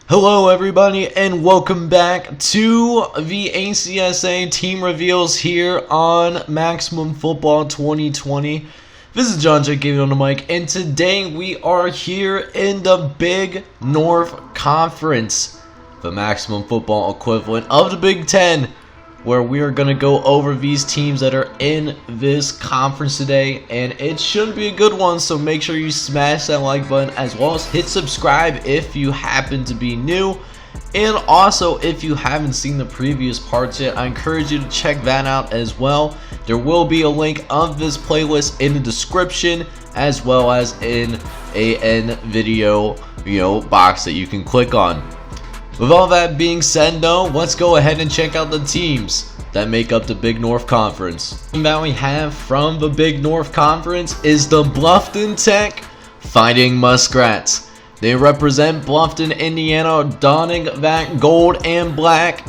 Hello everybody and welcome back to the ACSA team reveals here on Maximum Football 2020. This is John J. giving on the mic, and today we are here in the Big North Conference, the Maximum Football equivalent of the Big Ten, where we are going to go over these teams that are in this conference today, and it should be a good one, so make sure you smash that like button as well as hit subscribe if you happen to be new. And also, if you haven't seen the previous parts yet, I encourage you to check that out as well. There will be a link of this playlist in the description as well as in a end video box that you can click on. With all that being said though, let's go ahead and check out the teams that make up the Big North Conference. The team that we have from the Big North Conference is the Bluffton Tech Fighting Muskrats. They represent Bluffton, Indiana, donning that gold and black.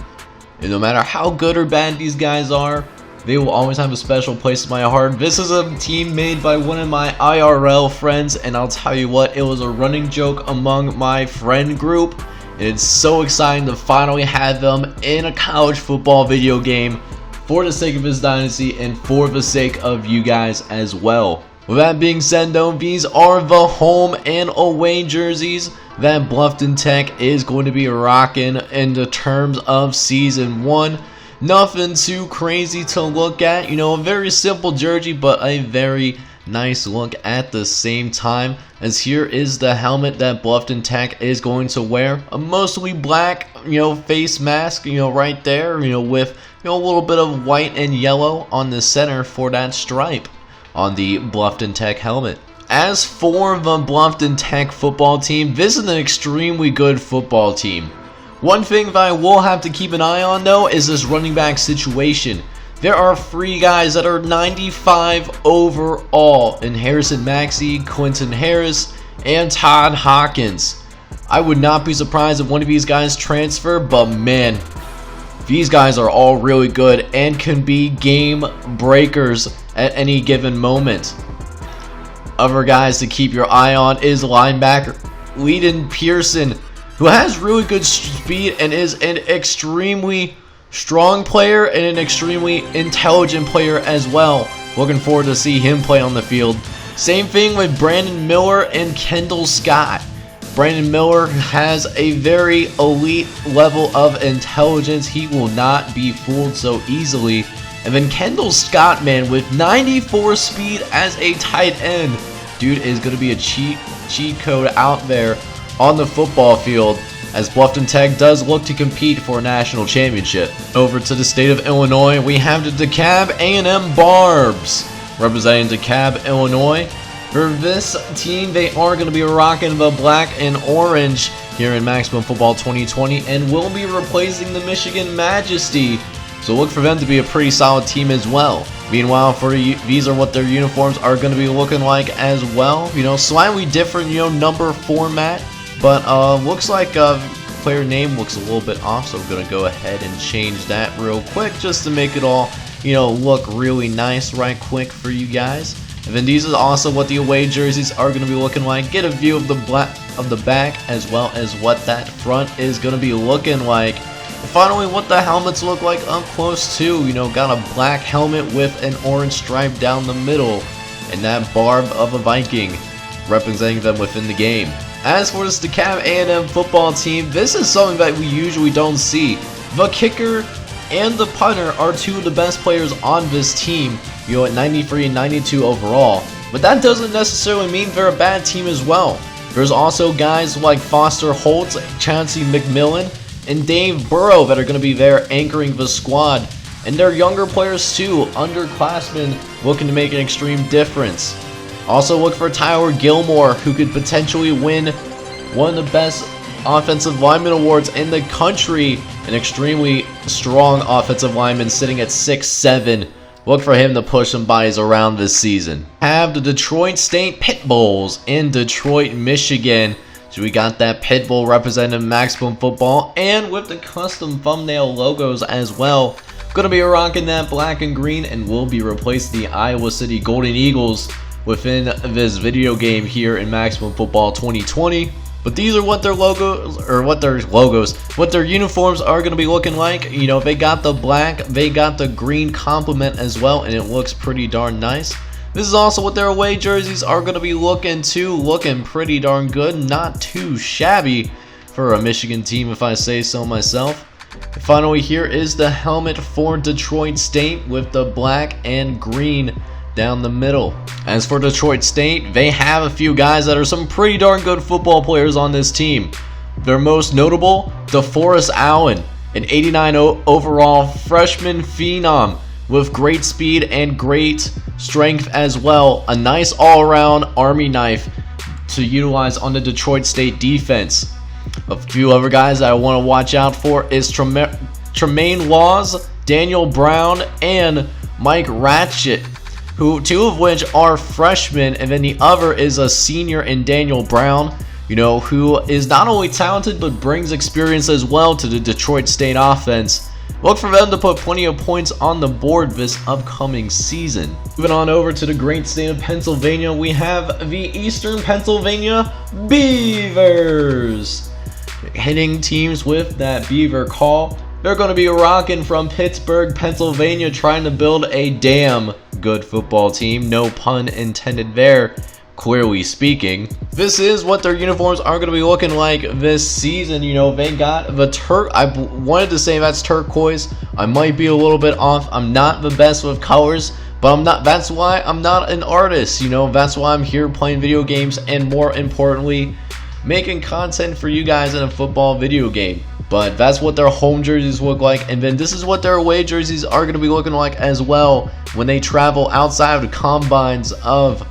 And no matter how good or bad these guys are, they will always have a special place in my heart. This is a team made by one of my IRL friends, and I'll tell you what, it was a running joke among my friend group. It's so exciting to finally have them in a college football video game for the sake of his dynasty and for the sake of you guys as well. With that being said though, these are the home and away jerseys that Bluffton Tech is going to be rocking in the terms of Season 1. Nothing too crazy to look at, a very simple jersey, but a very nice look at the same time, as here is the helmet that Bluffton Tech is going to wear. A mostly black face mask right there, with a little bit of white and yellow on the center for that stripe on the Bluffton Tech helmet. As for the Bluffton Tech football team, this is an extremely good football team. One thing that I will have to keep an eye on though is this running back situation. There are 3 guys that are 95 overall in Harrison Maxey, Quentin Harris, and Todd Hawkins. I would not be surprised if one of these guys transfer, but man, these guys are all really good and can be game breakers at any given moment. Other guys to keep your eye on is linebacker Leiden Pearson, who has really good speed and is an extremely strong player and an extremely intelligent player as well. Looking forward to see him play on the field. Same thing with Brandon Miller and Kendall Scott. Brandon Miller has a very elite level of intelligence. He will not be fooled so easily. And then Kendall Scott, man, with 94 speed as a tight end, dude is going to be a cheat code out there on the football field, as Bluffton Tech does look to compete for a national championship. Over to the state of Illinois, we have the DeKalb A&M Barbs representing DeKalb, Illinois. For this team, they are going to be rocking the black and orange here in Maximum Football 2020 and will be replacing the Michigan Majesty. So look for them to be a pretty solid team as well. Meanwhile, for these are what their uniforms are going to be looking like as well. Slightly different, number format. But looks like player name looks a little bit off, so I'm going to go ahead and change that real quick just to make it all, look really nice right quick for you guys. And then these is also what the away jerseys are going to be looking like. Get a view of the back as well as what that front is going to be looking like. And finally, what the helmets look like up close too. Got a black helmet with an orange stripe down the middle, and that barb of a Viking representing them within the game. As for this DeKalb A&M football team, this is something that we usually don't see. The kicker and the punter are 2 of the best players on this team, at 93 and 92 overall. But that doesn't necessarily mean they're a bad team as well. There's also guys like Foster Holtz, Chauncey McMillan, and Dave Burrow that are going to be there anchoring the squad. And they're younger players too, underclassmen looking to make an extreme difference. Also look for Tyler Gilmore, who could potentially win one of the best offensive lineman awards in the country. An extremely strong offensive lineman sitting at 6'7". Look for him to push some bodies around this season. Have the Detroit State Pit Bulls in Detroit, Michigan. So we got that Pit Bull representing Maximum Football and with the custom thumbnail logos as well. Gonna be rocking that black and green and will be replacing the Iowa City Golden Eagles within this video game here in Maximum Football 2020. But these are what their what their uniforms are going to be looking like. You know, they got the black, they got the green complement as well, and it looks pretty darn nice. This is also what their away jerseys are going to be looking pretty darn good, not too shabby for a Michigan team if I say so myself. And finally, here is the helmet for Detroit State with the black and green down the middle. As for Detroit State, they have a few guys that are some pretty darn good football players on this team. Their most notable, DeForest Allen, an 89 overall freshman phenom with great speed and great strength as well. A nice all-around Army knife to utilize on the Detroit State defense. A few other guys that I want to watch out for is Tremaine Laws, Daniel Brown, and Mike Ratchett, two of which are freshmen, and then the other is a senior in Daniel Brown, you know, who is not only talented but brings experience as well to the Detroit State offense. Look for them to put plenty of points on the board this upcoming season. Moving on over to the great state of Pennsylvania, we have the Eastern Pennsylvania Beavers. Hitting teams with that Beaver call. They're going to be rocking from Pittsburgh, Pennsylvania, trying to build a damn good football team. No pun intended there, clearly speaking. This is what their uniforms are going to be looking like this season. You know, they got the I wanted to say that's turquoise. I might be a little bit off. I'm not the best with colors, but I'm not. That's why I'm not an artist. You know, that's why I'm here playing video games, and more importantly, making content for you guys in a football video game. But that's what their home jerseys look like, and then this is what their away jerseys are going to be looking like as well when they travel outside of the confines of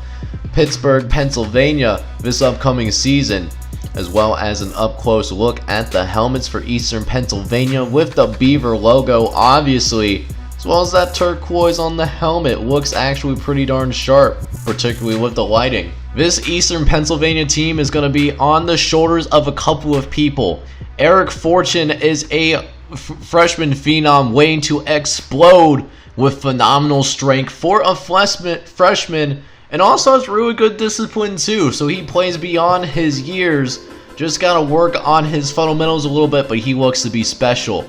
Pittsburgh, Pennsylvania this upcoming season, as well as an up-close look at the helmets for Eastern Pennsylvania with the Beaver logo, obviously, as well as that turquoise on the helmet. Looks actually pretty darn sharp, particularly with the lighting. This Eastern Pennsylvania team is going to be on the shoulders of a couple of people. Eric Fortune is a freshman phenom waiting to explode with phenomenal strength for a freshman, and also has really good discipline too, so he plays beyond his years. Just got to work on his fundamentals a little bit, but he looks to be special.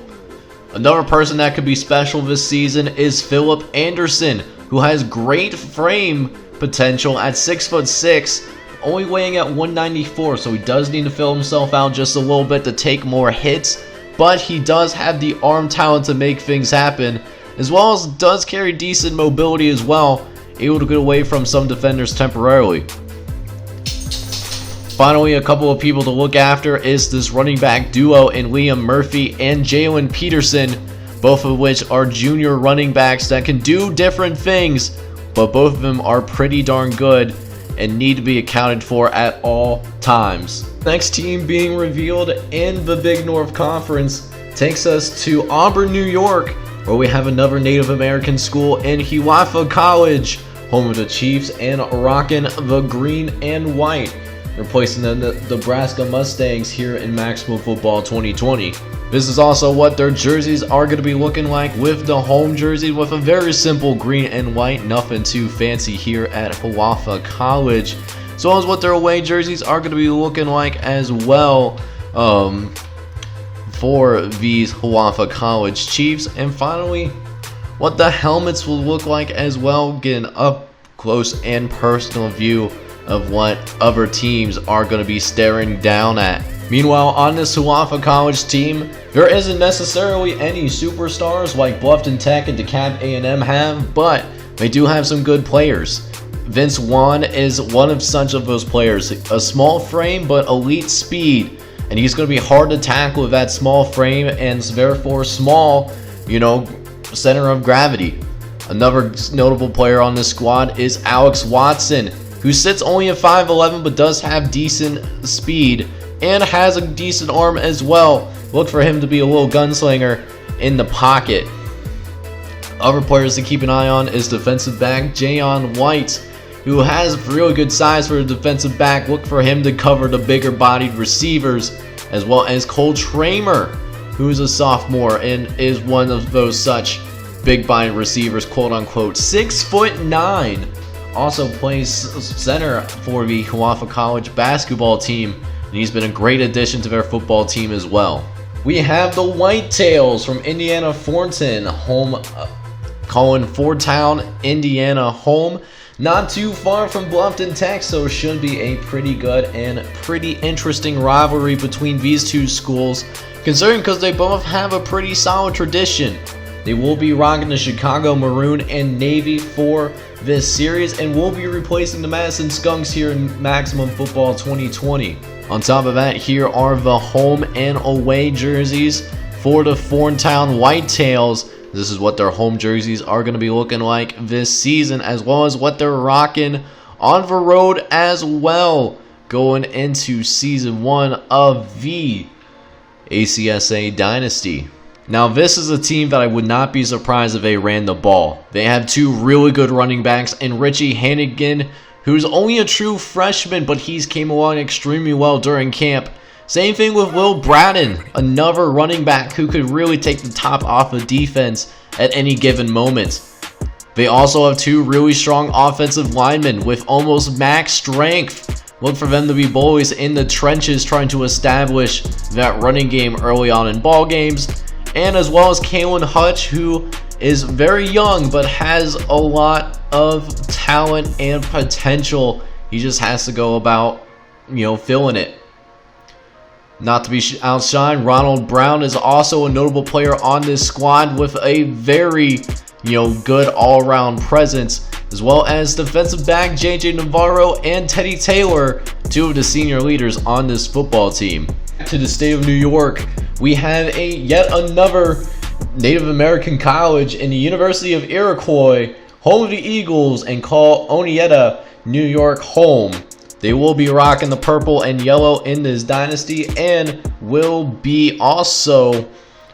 Another person that could be special this season is Philip Anderson, who has great frame potential at 6'6", only weighing at 194, so he does need to fill himself out just a little bit to take more hits, but he does have the arm talent to make things happen, as well as does carry decent mobility as well, able to get away from some defenders temporarily. Finally, a couple of people to look after is this running back duo in Liam Murphy and Jalen Peterson, both of which are junior running backs that can do different things, but both of them are pretty darn good and need to be accounted for at all times. Next team being revealed in the Big North Conference takes us to Auburn, New York, where we have another Native American school in Hiawatha College, home of the Chiefs, and rocking the green and white, replacing the Nebraska Mustangs here in Maximum Football 2020. This is also what their jerseys are going to be looking like, with the home jersey with a very simple green and white, nothing too fancy here at Hiawatha College, as well as what their away jerseys are going to be looking like as well for these Hiawatha College Chiefs. And finally, what the helmets will look like as well, get an up close and personal view of what other teams are going to be staring down at. Meanwhile, on this Hiawatha College team, there isn't necessarily any superstars like Bluffton Tech and DeKalb A&M have, but they do have some good players. Vince Vaughn is one of such of those players. A small frame, but elite speed, and he's going to be hard to tackle with that small frame, and therefore small, center of gravity. Another notable player on this squad is Alex Watson, who sits only at 5'11", but does have decent speed and has a decent arm as well. Look for him to be a little gunslinger in the pocket. Other players to keep an eye on is defensive back Jayon White, who has really good size for a defensive back. Look for him to cover the bigger bodied receivers, as well as Cole Tramer, who is a sophomore and is one of those such big bodied receivers, quote unquote. 6'9", also plays center for the Hiawatha College basketball team and he's been a great addition to their football team as well. We have the Whitetails from Indiana Thornton, home, calling Fordtown, Indiana home. Not too far from Bluffton Tech, so it should be a pretty good and pretty interesting rivalry between these two schools, considering because they both have a pretty solid tradition. They will be rocking the Chicago Maroon and Navy for this series, and will be replacing the Madison Skunks here in Maximum Football 2020. On top of that, here are the home and away jerseys for the Thorntown Whitetails. This is what their home jerseys are going to be looking like this season, as well as what they're rocking on the road as well, going into Season 1 of the ACSA Dynasty. Now, this is a team that I would not be surprised if they ran the ball. They have two really good running backs in Richie Hannigan, who's only a true freshman, but he's came along extremely well during camp. Same thing with Will Braden, another running back who could really take the top off of defense at any given moment. They also have two really strong offensive linemen with almost max strength. Look for them to be bullies in the trenches trying to establish that running game early on in ball games. And as well as Kalen Hutch, who is very young but has a lot of talent and potential. He just has to go about, filling it. Not to be outshined, Ronald Brown is also a notable player on this squad with a very, good all-around presence, as well as defensive back JJ Navarro and Teddy Taylor, two of the senior leaders on this football team. To the state of New York, we have yet another Native American college in the University of Iroquois, home of the Eagles, and call Oneida, New York home. They will be rocking the purple and yellow in this dynasty, and will be also,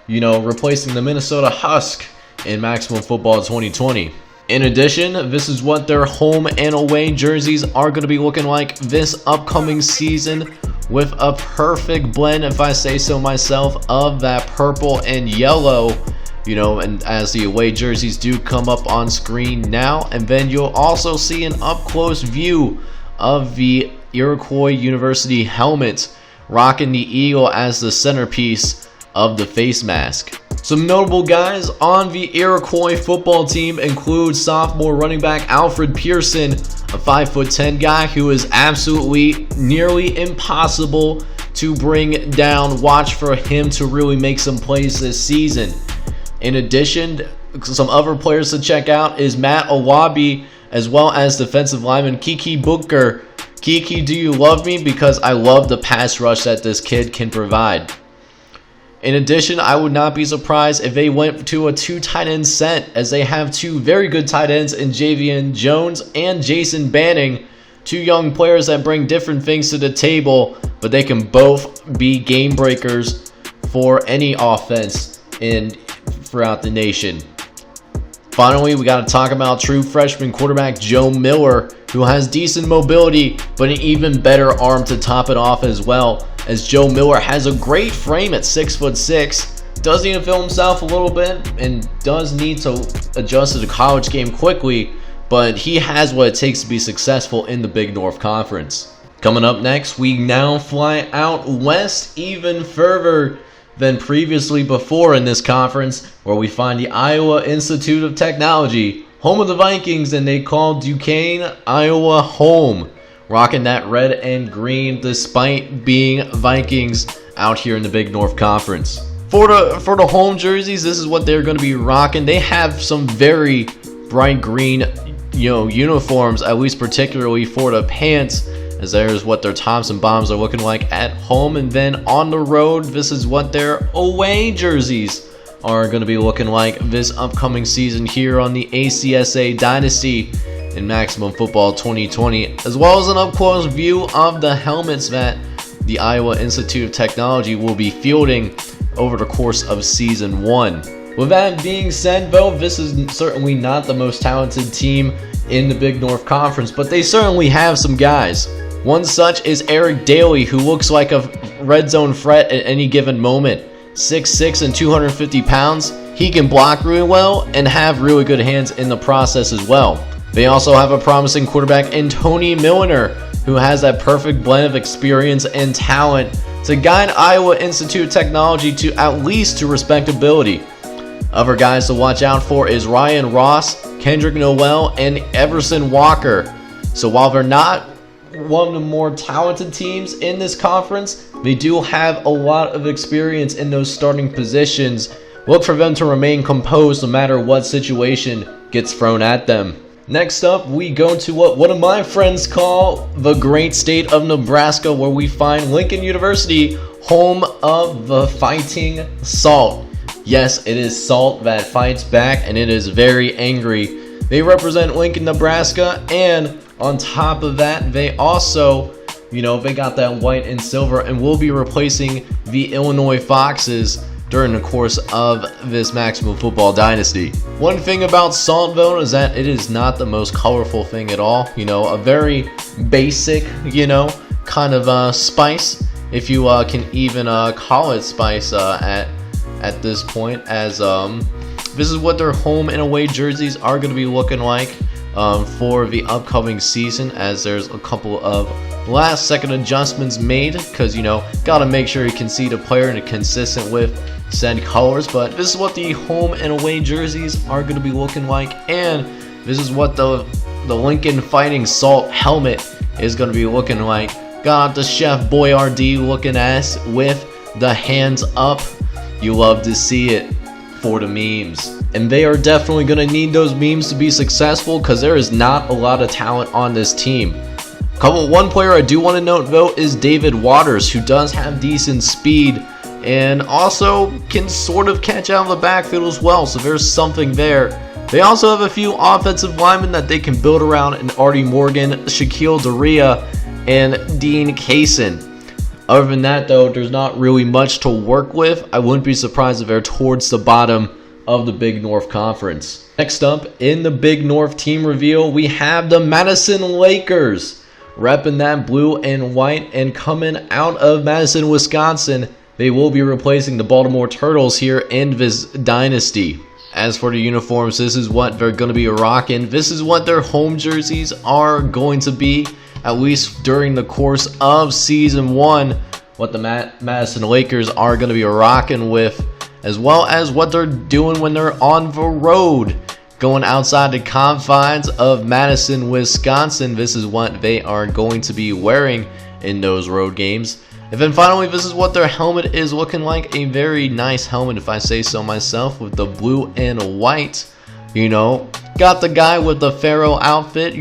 replacing the Minnesota Husk in Maximum Football 2020. In addition, this is what their home and away jerseys are going to be looking like this upcoming season, with a perfect blend, if I say so myself, of that purple and yellow, and as the away jerseys do come up on screen now, and then you'll also see an up-close view of the Iroquois University helmet, rocking the eagle as the centerpiece of the face mask. Some notable guys on the Iroquois football team include sophomore running back Alfred Pearson, a 5'10" guy who is absolutely nearly impossible to bring down. Watch for him to really make some plays this season. In addition, some other players to check out is Matt Awabi, as well as defensive lineman Kiki Booker. Kiki, do you love me? Because I love the pass rush that this kid can provide. In addition, I would not be surprised if they went to a two tight end set, as they have two very good tight ends in Javian Jones and Jason Banning, two young players that bring different things to the table, but they can both be game breakers for any offense throughout the nation. Finally, we got to talk about true freshman quarterback Joe Miller, who has decent mobility, but an even better arm to top it off as well, as Joe Miller has a great frame at 6'6", does need to film himself a little bit, and does need to adjust to the college game quickly, but he has what it takes to be successful in the Big North Conference. Coming up next, we now fly out west even further than previously before in this conference, where we find the Iowa Institute of Technology, home of the Vikings, and they call Duquesne, Iowa home, rocking that red and green despite being Vikings out here in the Big North Conference. For the home jerseys, this is what they're going to be rocking. They have some very bright green, uniforms, at least particularly for the pants, as there's what their tops and bottoms are looking like at home. And then on the road, this is what their away jerseys are going to be looking like this upcoming season here on the ACSA Dynasty in Maximum Football 2020, as well as an up-close view of the helmets that the Iowa Institute of Technology will be fielding over the course of Season 1. With that being said, though, this is certainly not the most talented team in the Big North Conference, but they certainly have some guys. One such is Eric Daly, who looks like a red zone threat at any given moment. 6'6" and 250 pounds, he can block really well and have really good hands in the process as well. They also have a promising quarterback in Tony Milliner, who has that perfect blend of experience and talent to guide Iowa Institute of Technology to at least to respectability. Other guys to watch out for is Ryan Ross, Kendrick Noel, and Everson Walker. So while they're not one of the more talented teams in this conference, they do have a lot of experience in those starting positions. Look for them to remain composed no matter what situation gets thrown at them. Next up, we go to what one of my friends call the great state of Nebraska, where we find Lincoln University, home of the Fighting Salt. Yes, it is Salt that fights back, and it is very angry. They represent Lincoln, Nebraska, and on top of that, they also, they got that white and silver and will be replacing the Illinois Foxes during the course of this Maximum Football Dynasty. One thing about Salt, though, is that it is not the most colorful thing at all. A very basic, kind of spice, if you can even call it spice at this point, as this is what their home and away jerseys are going to be looking like for the upcoming season, as there's a couple of last second adjustments made, because gotta make sure you can see the player and consistent with said colors. But this is what the home and away jerseys are going to be looking like, and this is what the Lincoln Fighting Salt helmet is going to be looking like. Got the Chef Boyardee looking ass with the hands up. You love to see it for the memes, and they are definitely going to need those memes to be successful, because there is not a lot of talent on this team. One player I do want to note, though, is David Waters, who does have decent speed and also can sort of catch out of the backfield as well, so there's something there. They also have a few offensive linemen that they can build around in Artie Morgan, Shaquille Daria, and Dean Kaysen. Other than that, though, there's not really much to work with. I wouldn't be surprised if they're towards the bottom of the Big North Conference. Next up, in the Big North team reveal, we have the Madison Lakers, repping that blue and white, and coming out of Madison, Wisconsin, they will be replacing the Baltimore Turtles here in this dynasty. As for the uniforms, this is what they're going to be rocking. This is what their home jerseys are going to be, at least during the course of Season 1. What the Madison Lakers are going to be rocking with, as well as what they're doing when they're on the road, going outside the confines of Madison, Wisconsin. This is what they are going to be wearing in those road games. And then finally, this is what their helmet is looking like. A very nice helmet, if I say so myself, with the blue and white. Got the guy with the pharaoh outfit,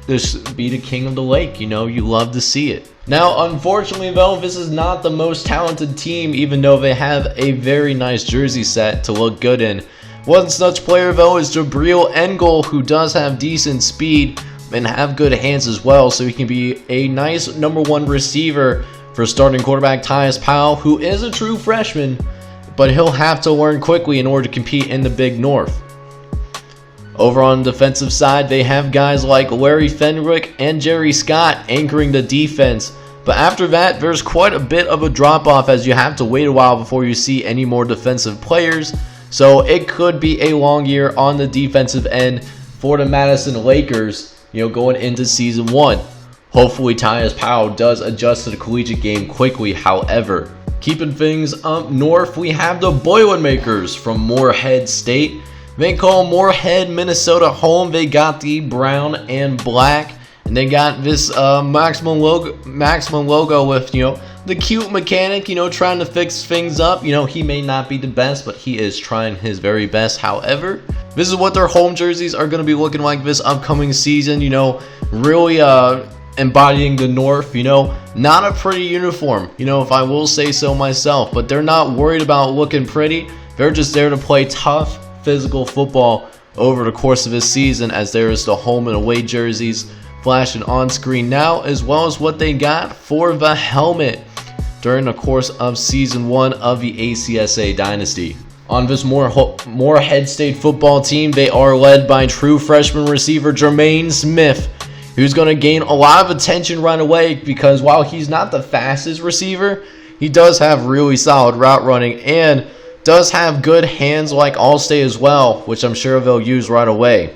this be the king of the lake, you love to see it. Now, unfortunately, though, this is not the most talented team, even though they have a very nice jersey set to look good in. One such player, though, is Jabril Engel, who does have decent speed and have good hands as well, so he can be a nice #1 receiver for starting quarterback Tyus Powell, who is a true freshman, but he'll have to learn quickly in order to compete in the Big North. Over on the defensive side, they have guys like Larry Fenwick and Jerry Scott anchoring the defense. But after that, there's quite a bit of a drop-off, as you have to wait a while before you see any more defensive players. So it could be a long year on the defensive end for the Madison Lakers, going into Season 1. Hopefully Tyus Powell does adjust to the collegiate game quickly, however. Keeping things up north, we have the Boilermakers from Moorhead State. They call Moorhead, Minnesota home. They got the brown and black, and they got this maximum logo with, the cute mechanic, trying to fix things up. He may not be the best, but he is trying his very best. However, this is what their home jerseys are going to be looking like this upcoming season, really embodying the North, not a pretty uniform, if I will say so myself, but they're not worried about looking pretty. They're just there to play tough, physical football over the course of this season, as there is the home and away jerseys flashing on screen now, as well as what they got for the helmet during the course of Season 1 of the ACSA Dynasty. On this Moorhead State football team, they are led by true freshman receiver Jermaine Smith, who's going to gain a lot of attention right away, because while he's not the fastest receiver, he does have really solid route running and does have good hands like Allstate as well, which I'm sure they'll use right away.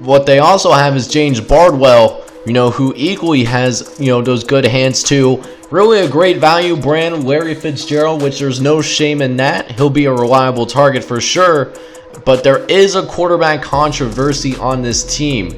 what they also have is James Bardwell, who equally has, those good hands too. Really a great value brand, Larry Fitzgerald, which there's no shame in that. He'll be a reliable target for sure. But there is a quarterback controversy on this team.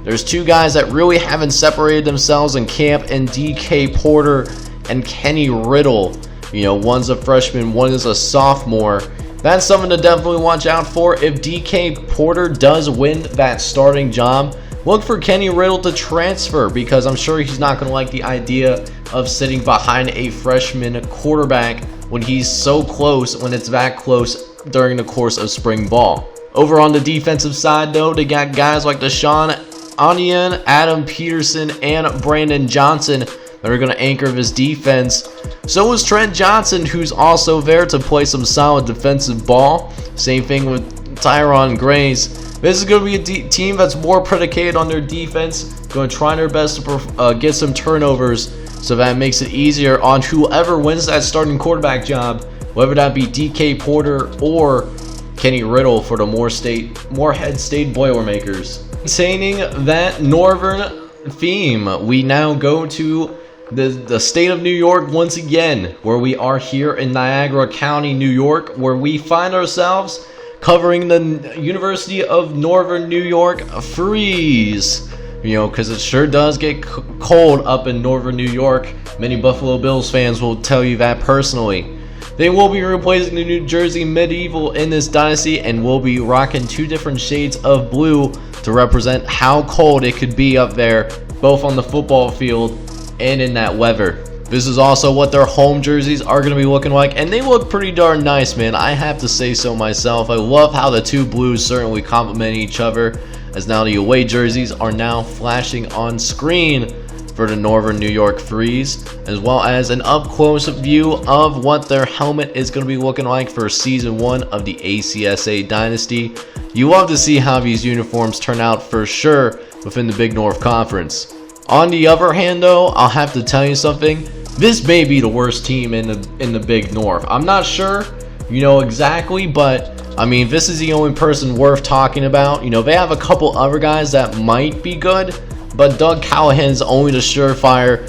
There's two guys that really haven't separated themselves in camp, and DK Porter and Kenny Riddle. One's a freshman, one is a sophomore. That's something to definitely watch out for. If DK Porter does win that starting job, look for Kenny Riddle to transfer, because I'm sure he's not going to like the idea of sitting behind a freshman quarterback when he's so close, when it's that close during the course of spring ball. Over on the defensive side, though, they got guys like Deshaun Onion, Adam Peterson, and Brandon Johnson that are going to anchor this defense. So is Trent Johnson, who's also there to play some solid defensive ball. Same thing with Tyron Grace. This is going to be a team that's more predicated on their defense, going to try their best to get some turnovers, so that makes it easier on whoever wins that starting quarterback job, whether that be DK Porter or Kenny Riddle for the Morehead State Boilermakers. Maintaining that northern theme, we now go to the state of New York once again, where we are here in Niagara County, New York, where we find ourselves covering the University of Northern New York Freeze. Because it sure does get cold up in Northern New York. Many Buffalo Bills fans will tell you that personally. They will be replacing the New Jersey Medieval in this dynasty, and will be rocking two different shades of blue to represent how cold it could be up there, both on the football field and in that weather. This is also what their home jerseys are going to be looking like, and they look pretty darn nice, man. I have to say so myself. I love how the two blues certainly complement each other, as now the away jerseys are now flashing on screen for the Northern New York Freeze, as well as an up-close view of what their helmet is going to be looking like for Season 1 of the ACSA Dynasty. You love to see how these uniforms turn out for sure within the Big North Conference. On the other hand, though, I'll have to tell you something. This may be the worst team in the Big North. I'm not sure, exactly, but I mean, this is the only person worth talking about. They have a couple other guys that might be good, but Doug Callahan's only the surefire,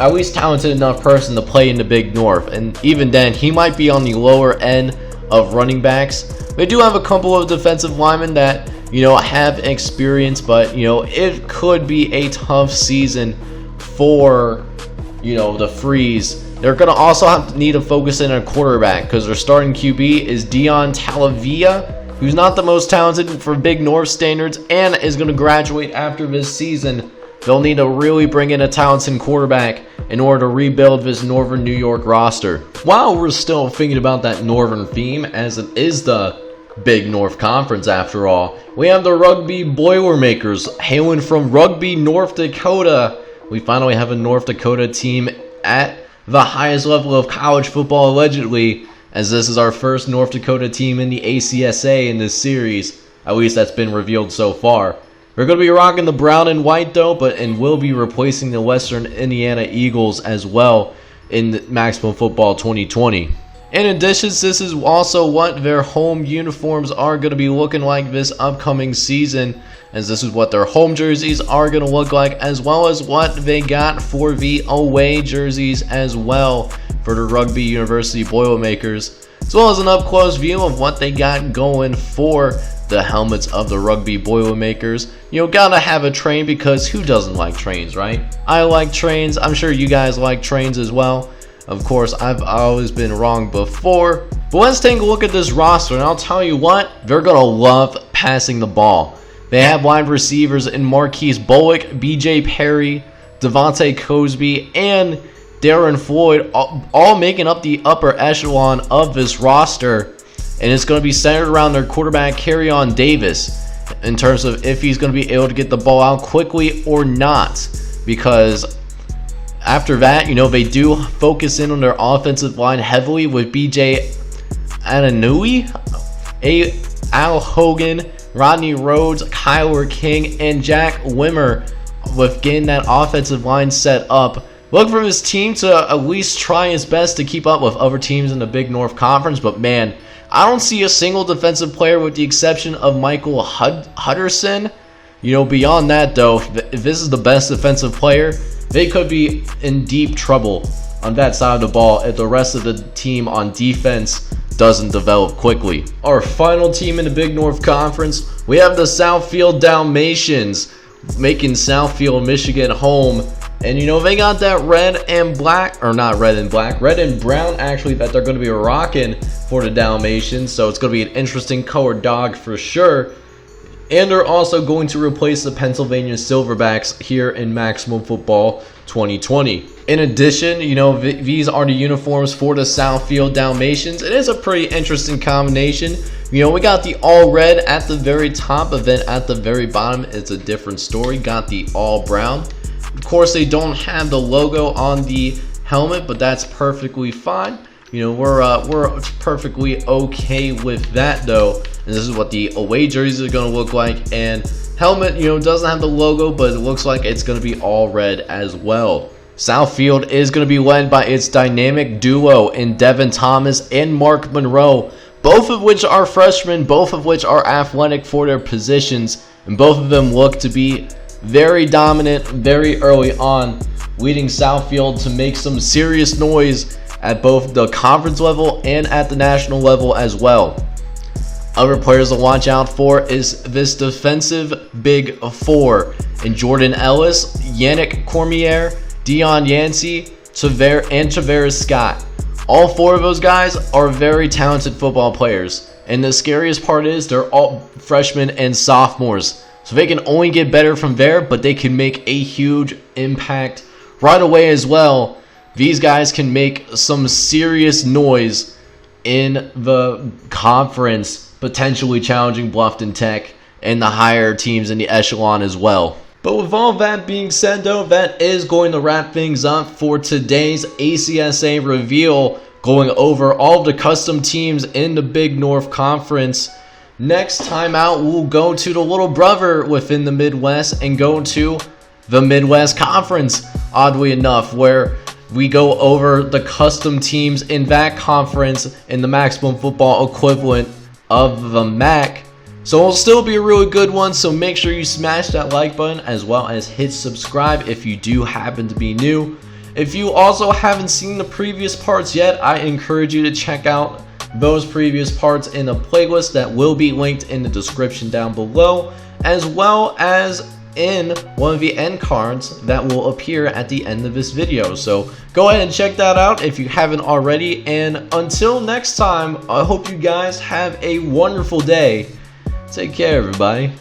at least talented enough person to play in the Big North. And even then, he might be on the lower end of running backs. They do have a couple of defensive linemen that, have experience, but, it could be a tough season for, the Freeze. They're going to also need to focus in on quarterback, because their starting QB is Dion Talavia, who's not the most talented for Big North standards and is going to graduate after this season. They'll need to really bring in a talented quarterback in order to rebuild this Northern New York roster. While we're still thinking about that Northern theme, as it is the Big North Conference after all, we have the Rugby Boilermakers hailing from Rugby, North Dakota. We finally have a North Dakota team at the highest level of college football, allegedly, as this is our first North Dakota team in the ACSA in this series. At least that's been revealed so far. We're going to be rocking the brown and white though, and will be replacing the Western Indiana Eagles as well in Maximum Football 2020. In addition, this is also what their home uniforms are going to be looking like this upcoming season, as this is what their home jerseys are going to look like, as well as what they got for the away jerseys as well for the Rugby University Boilermakers, as well as an up-close view of what they got going for the helmets of the Rugby Boilermakers. Gotta have a train, because who doesn't like trains, right? I like trains. I'm sure you guys like trains as well. Of course, I've always been wrong before. But let's take a look at this roster, and I'll tell you what, they're going to love passing the ball. They have wide receivers in Marquise Bullock, BJ Perry, Devontae Cosby, and Darren Floyd, all making up the upper echelon of this roster. And it's going to be centered around their quarterback, Kerryon Davis, in terms of if he's going to be able to get the ball out quickly or not. Because after that, they do focus in on their offensive line heavily with BJ Ananui, Al Hogan, Rodney Rhodes, Kyler King, and Jack Wimmer, with getting that offensive line set up. Look for this team to at least try its best to keep up with other teams in the Big North Conference, but man, I don't see a single defensive player with the exception of Michael Hutcherson. You know, beyond that though, if this is the best defensive player, they could be in deep trouble on that side of the ball if the rest of the team on defense doesn't develop quickly. Our final team in the Big North Conference, we have the Southfield Dalmatians, making Southfield, Michigan home. And you know, they got that red and black, or not red and black, red and brown actually, that they're going to be rocking for the Dalmatians. So it's going to be an interesting colored dog for sure. And they're also going to replace the Pennsylvania Silverbacks here in Maximum Football 2020. In addition, you know, these are the uniforms for the Southfield Dalmatians. It is a pretty interesting combination. You know, we got the all red at the very top, but then at the very bottom, it's a different story. Got the all brown. Of course, they don't have the logo on the helmet, but that's perfectly fine. You know, we're perfectly okay with that though. And this is what the away jerseys are going to look like. And helmet, you know, doesn't have the logo, but it looks like it's going to be all red as well. Southfield is going to be led by its dynamic duo in Devin Thomas and Mark Monroe, both of which are freshmen, both of which are athletic for their positions, and both of them look to be very dominant very early on, leading Southfield to make some serious noise at both the conference level and at the national level as well. Other players to watch out for is this defensive big four in Jordan Ellis, Yannick Cormier, Dion Yancey, and Tavares Scott. All four of those guys are very talented football players, and the scariest part is they're all freshmen and sophomores, so they can only get better from there, but they can make a huge impact right away as well. These guys can make some serious noise in the conference, potentially challenging Bluffton Tech and the higher teams in the echelon as well. But with all that being said though, that is going to wrap things up for today's ACSA reveal, going over all of the custom teams in the Big North Conference. Next time out, we'll go to the little brother within the Midwest and go to the Midwest Conference, oddly enough, where we go over the custom teams in that conference in the Maximum Football equivalent of the MAC. So it'll still be a really good one, so make sure you smash that like button as well as hit subscribe if you do happen to be new. If you also haven't seen the previous parts yet, I encourage you to check out those previous parts in a playlist that will be linked in the description down below, as well as in one of the end cards that will appear at the end of this video. So go ahead and check that out if you haven't already, and until next time, I hope you guys have a wonderful day. Take care, everybody.